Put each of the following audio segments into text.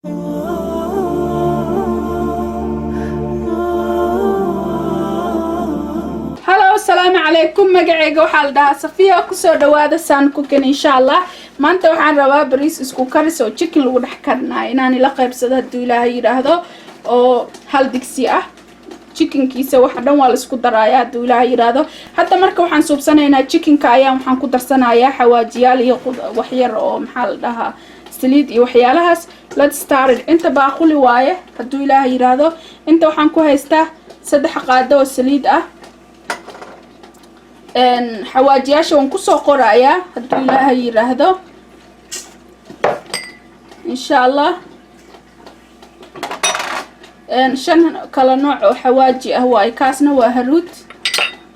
Hello, السلام عليكم. magacayga waxa la dhahaa Safiya ku soo dhawaada saan ku kan insha Allah. Maanta waxaan rabaa bariis isku karis oo chicken lagu dhex karnaa inaan ila qaybsado haduu Ilaahay yiraahdo oo hal digsi ah. chickenkiisa waxa dhan waa la isku darayaa haduu Ilaahay yiraahdo. Hadda marka waxaan suubsanaynaa chickenka ayaan waxaan ku darsanayaa xawaajiyaal iyo wax yar oo maxaa la dhahaa saliid iyo waxyaalahaas. Let's start it. Inta baaquli waaye haduu Ilaahay yiraahdo. Inta waxaan ku haystaa 3 qaado oo saliid ah. حواجياش ونكسو قرايا هدو إلهي يراهدو إن شاء الله. شن كلا نوع حواجي هواي كاسنا وهروت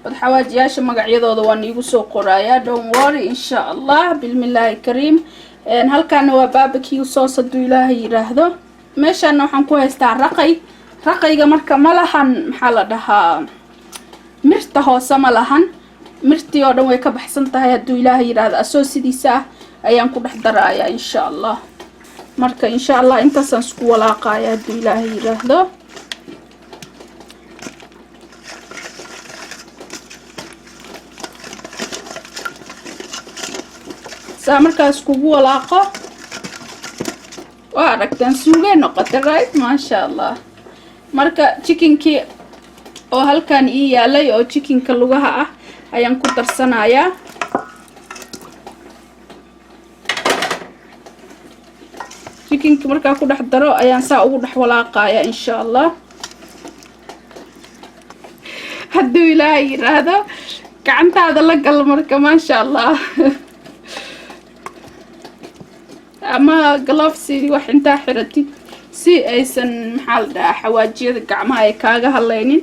الحواجياش مقعيضو دوان يقسو قرايا don't worry إن شاء الله بالله الله الكريم. هل كان بابكيو صوص هدو إلهي يراهدو ماشا انو حنكو هستع رقي مركا ملحن محالة دها مرتهو سملحن mirti oo dhan way ka baxsan tahay haduu Ilaahay yiraahdo asoo sidiisa ayaan ku dhex darayaa insha Allah. Marka insha Allah intaas isku walaaqaya haduu Ilaahay yiraahdo. markaas kugu walaaqo waa aragtaan suuga noqotay right ma sha Allah. marka chickenki oo halkan ii yaalay oo chickenka lugaha ah ayaan ku darsanayaa chickenka marka ku dhex daro ayaan saa ugu dhex walaaqayaa insha Allah. haduu Ilaahay yiraahdo gacantaada la gal marka ma sha Allah. ama gloves wax inta xiratid si aysan maxal daa xawaajiyada gacmaha ay kaaga halaynin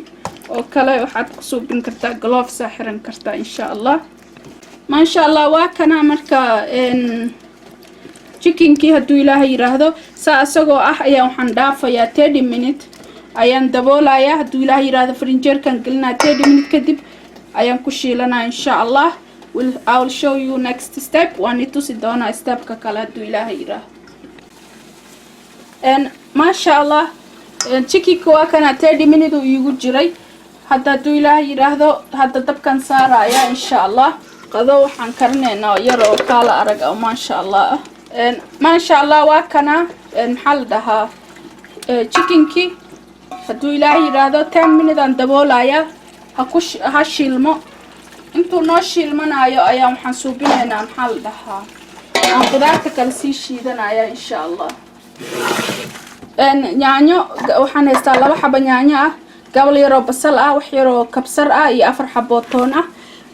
oo kale waxaad ku suubin kartaa gloves xiran kartaa insha Allah. ma sha Allah waa kana marka chickenki haduu Ilaahay yiraahdo saa asagoo ah ayaan waxaan dhaafayaa 30 minutes ayaan daboolayaa haduu Ilaahay yiraahdo frinjeerkan gelinaa 30 minutes kadib ayaan ku shiilanaa insha Allah. I'll show you next step waan itusi doonaa stepka kale haduu Ilaahay yiraahdo. ma sha Allah chickenka waa kana 30 minutes uu igu jiray. hadda haduu Ilaahay yiraahdo hadda dabkan saaraya insha Allah. qado waxaan karneynaa yar oo kala arag oo ma sha Allah. ma sha Allah waa kana maxal dhahaa chickenki haduu Ilaahay yiraahdo 10 minutes aan daboolaya ha shilmo intuu noo shilmanayo ayaan waxaan suubinaynaa maxal dhahaa aan qudaarta kala sii shiidanaya insha Allah. yaanyo waxaan haystaa 2 xabo yaanyo ah gabal yar oo basal ah wax yar oo kabsar ah iyo 4 xabo toon ah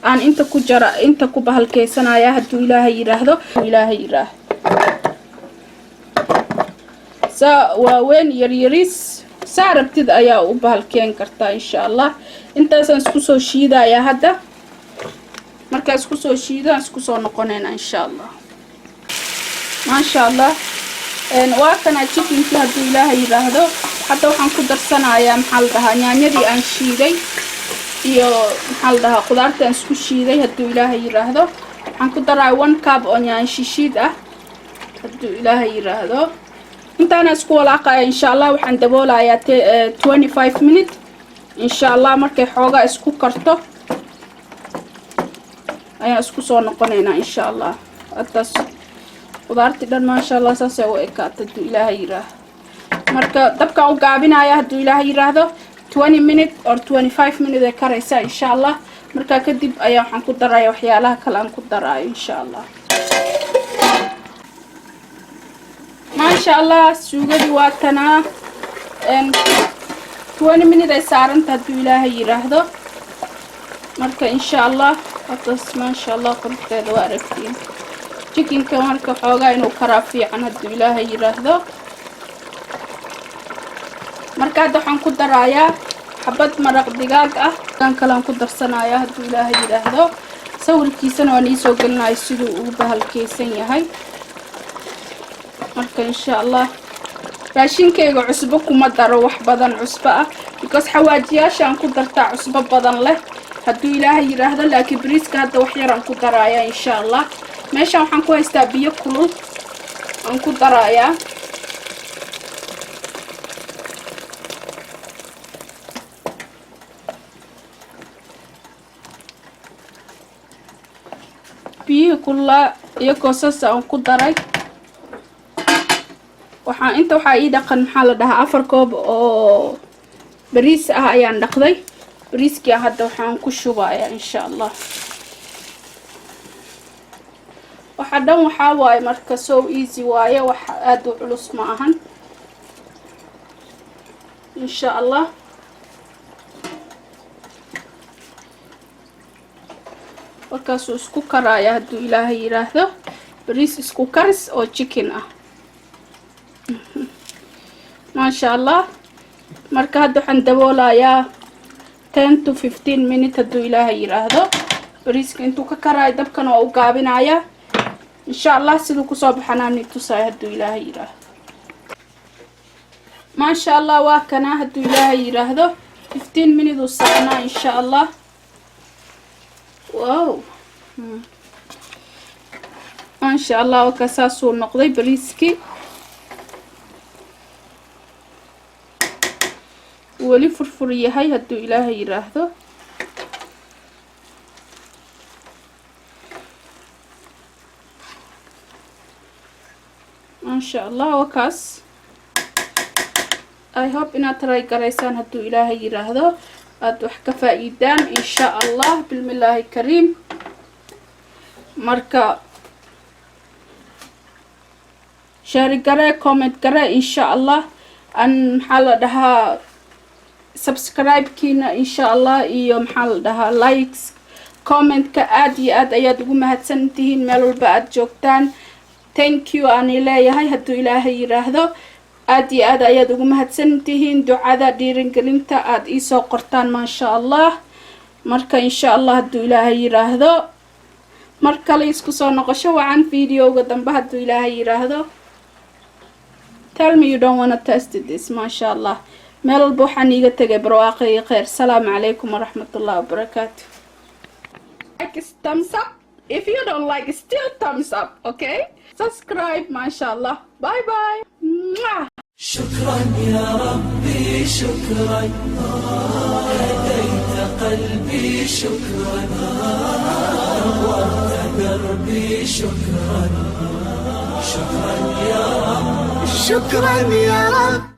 aan inta ku jara inta ku bahalkeysanaya haduu Ilaahay yiraahdo. waaweyn yariis saa rabtid ayaa u bahalkeen kartaa insha Allah. intaasaan isku soo shiidayaa hadda marka isku soo shiidaan isku soo noqonayna insha Allah. ma sha Allah waa kana chickenki haduu Ilaahay yiraahdo hadda waxaan ku darsanayaa maxal dhahaa yaanyadii aan shiiday iyo maxal dhahaa qudaarta aan isku shiiday haduu Ilaahay yiraahdo waxaan ku daraa 1 cup oo yaan shishiid ah haduu Ilaahay yiraahdo. intaana isku walaaqaya insha Allah waxaan daboolayaa 25 minutes insha Allah. markay xoogaa isku karto ayaa isku soo noqonaynaa insha Allah. atas qudaarti dhan ma sha Allah saasay u ekaatay haduu Ilaahay yiraahdo. marka dabka u gaabinaya haduu Ilaahay yiraahdo 20 minutes or 25 minutes ay karaysa insha Allah. marka kadib ayaa waxaan ku darayaa waxyaalaha kale aan ku daraayo insha Allah. ma sha Allah suugadii waa tana 20 minutes ay saaranta haduu Ilaahay yiraahdo. marka insha Allah atas ma sha Allah qorteeda waa aragtiin chickenka marka xoogaa inuu karaa fiican haduu Ilaahay yiraahdo. marka hadda waxaan ku darayaa xabad maraq digaag ah kan kale aan ku darsanayaa haduu Ilaahay yiraahdo. sawirkiisana waan soo gelinayaa sidoo uu bahalkeysan yahay. marka insha Allah raashinkeyga cusbo kuma daro wax badan cusbo ah because xawaajiyaashan ku dartaa cusbo badan leh haduu Ilaahay yiraahdo. laakiin bariiska hadda wax yar aan ku darayaa insha Allah. meeshan waxaan ku haystaa biyo kulul aan ku darayaa kulaa iyagoo saas aan ku daray. inta waxaa ii dhaqan maxaa la dhahaa 4 koob oo bariis ah ayaan dhaqday. bariiskii hadda waxaan ku shubayaa insha Allah. waxa dhan waxaa waaye marka so easy waaye, wax aad u culus ma ahan insha Allah. markaasuu isku karaya hadduu Ilaahay yiraahdo. bariis isku karis oo chicken ah. maasha Allah. marka hadda waxaan daboolayaa 10 to 15 minutes hadduu Ilaahay yiraahdo. bariiska intuu ka karayo dabkan waa u gaabinayaa insha Allah. siduu ku soo baxanaani tusay hadduu Ilaahay yiraahdo. maasha Allah waa kana hadduu Ilaahay yiraahdo 15 minutes u saarnaa insha Allah. wow maasha Allah waa ka saasuu noqday bariiskii. weli furfur yahay hadduu Ilaahay yiraahdo. maasha Allah wakaas. I hope inaad try garaysaan hadduu Ilaahay yiraahdo. aad wax ka faa'iidaan insha Allah bilmillaahi kariim. marka share gare, comment gare insha Allah. an maxaa la dhahaa subscribe kiina insha Allah iyo maxaa la dhahaa likes comment ka aad iyo aad ayaad ugu mahadsantihiin meel walba aad joogtaan. thank you aan leeyahay hadduu Ilaahay yiraahdo. aad iyo aad ayaad ugu mahadsantihiin ducada dhiirigelinta aad ii soo qortaan maasha Allah. marka insha Allah hadduu Ilaahay yiraahdo mar kale isku soo noqosho wacan videoga dambe hadduu Ilaahay yiraahdo. tell me you don't want to test this. maasha Allah. meel walba waxaan iiga tagay barwaaqo iyo khayr. salaamu calaykum waraxmatullahi wabarakaatu. like thumbs up. if you don't like still thumbs up. okay, subscribe. maasha Allah. bye bye. شكرا يا ربي شكرا هديت قلبي شكرا نورت دربي شكرا شكرا يا رب شكرا يا رب